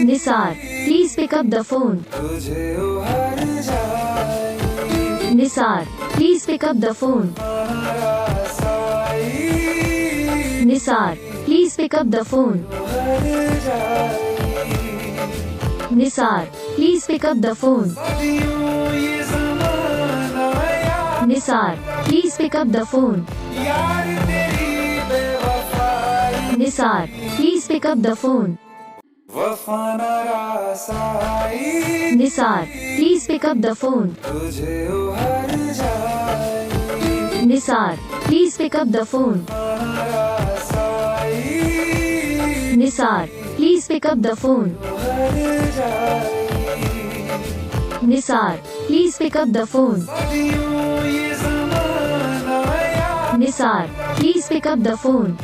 Nisar, please pick up the phone. Nisar, please pick up the phone. Nisar, please pick up the phone. Nisar, please pick up the phone. Nisar, please pick up the phone. Nisar, please pick up the phone. Nisar, please pick up the phone. Nisar, please pick up the phone. Nisar, please pick up the phone. Nisar, please pick up the phone. Nisar, please pick up the phone.